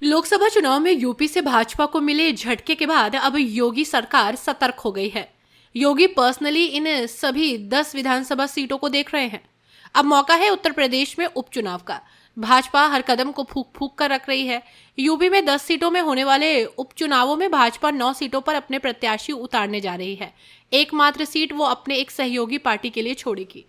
लोकसभा चुनाव में यूपी से भाजपा को मिले झटके के बाद अब योगी सरकार सतर्क हो गई है। योगी पर्सनली इन सभी 10 विधानसभा सीटों को देख रहे हैं। अब मौका है उत्तर प्रदेश में उपचुनाव का। भाजपा हर कदम को फूंक फूंक कर रख रही है। यूपी में 10 सीटों में होने वाले उपचुनावों में भाजपा 9 सीटों पर अपने प्रत्याशी उतारने जा रही है। एकमात्र सीट वो अपने एक सहयोगी पार्टी के लिए छोड़ेगी।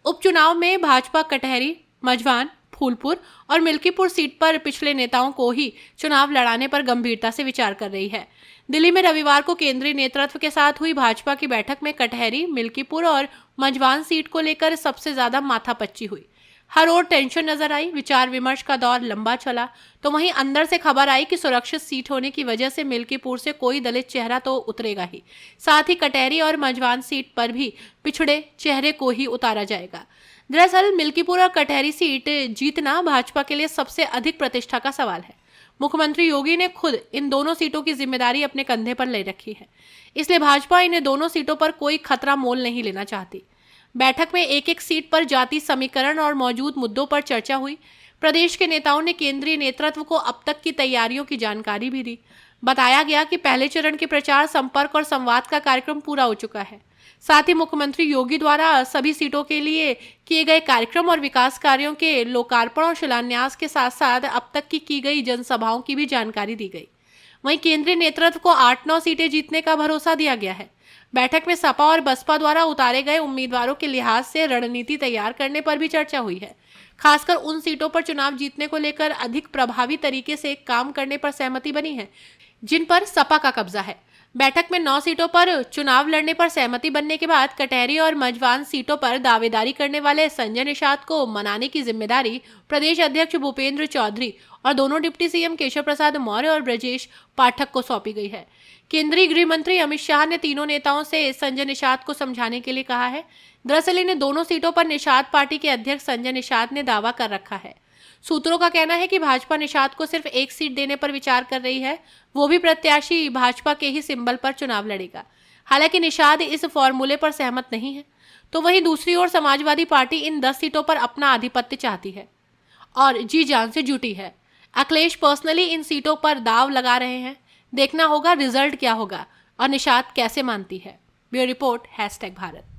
उपचुनाव में भाजपा कटहरी, मझवान, फूलपुर और मिल्कीपुर सीट पर पिछले नेताओं को ही चुनाव लड़ाने पर गंभीरता से विचार कर रही है। दिल्ली में रविवार को केंद्रीय नेतृत्व के साथ हुई भाजपा की बैठक में कटहरी, मिल्कीपुर और मझवान सीट को लेकर सबसे ज्यादा माथापच्ची हुई। हर ओर टेंशन नजर आई। विचार विमर्श का दौर लंबा चला तो वहीं अंदर से खबर आई कि सुरक्षित सीट होने की वजह से मिल्कीपुर से कोई दलित चेहरा तो उतरेगा ही, साथ ही कटहरी और मझवान सीट पर भी पिछड़े चेहरे को ही उतारा जाएगा। दरअसल मिल्कीपुर और कटहरी सीट जीतना भाजपा के लिए सबसे अधिक प्रतिष्ठा का सवाल है। मुख्यमंत्री योगी ने खुद इन दोनों सीटों की जिम्मेदारी अपने कंधे पर ले रखी है, इसलिए भाजपा इन दोनों सीटों पर कोई खतरा मोल नहीं लेना चाहती। बैठक में एक एक सीट पर जाति समीकरण और मौजूद मुद्दों पर चर्चा हुई। प्रदेश के नेताओं ने केंद्रीय नेतृत्व को अब तक की तैयारियों की जानकारी भी दी। बताया गया कि पहले चरण के प्रचार, संपर्क और संवाद का कार्यक्रम पूरा हो चुका है। साथ ही मुख्यमंत्री योगी द्वारा सभी सीटों के लिए किए गए कार्यक्रम और विकास कार्यों के लोकार्पण और शिलान्यास के साथ साथ अब तक की गई जनसभाओं की भी जानकारी दी गई। वहीं केंद्रीय नेतृत्व को 8-9 सीटें जीतने का भरोसा दिया गया है। बैठक में सपा और बसपा द्वारा उतारे गए उम्मीदवारों के लिहाज से रणनीति तैयार करने पर भी चर्चा हुई है। खासकर उन सीटों पर चुनाव जीतने को लेकर अधिक प्रभावी तरीके से काम करने पर सहमति बनी है जिन पर सपा का कब्जा है। बैठक में 9 सीटों पर चुनाव लड़ने पर सहमति बनने के बाद कटहरी और मझवान सीटों पर दावेदारी करने वाले संजय निषाद को मनाने की जिम्मेदारी प्रदेश अध्यक्ष भूपेंद्र चौधरी और दोनों डिप्टी सीएम केशव प्रसाद मौर्य और ब्रजेश पाठक को सौंपी गई है। केंद्रीय गृह मंत्री अमित शाह ने तीनों नेताओं से संजय निषाद को समझाने के लिए कहा है। दरअसल इन दोनों सीटों पर निषाद पार्टी के अध्यक्ष संजय निषाद ने दावा कर रखा है। सूत्रों का कहना है कि भाजपा निषाद को सिर्फ एक सीट देने पर विचार कर रही है, वो भी प्रत्याशी भाजपा के ही सिंबल पर चुनाव लड़ेगा। हालांकि निषाद इस फॉर्मूले पर सहमत नहीं है। तो वहीं दूसरी ओर समाजवादी पार्टी इन 10 सीटों पर अपना आधिपत्य चाहती है और जी जान से जुटी है। अखिलेश पर्सनली इन सीटों पर दाव लगा रहे हैं। देखना होगा रिजल्ट क्या होगा और निषाद कैसे मानती है। Bureau report #Bharat.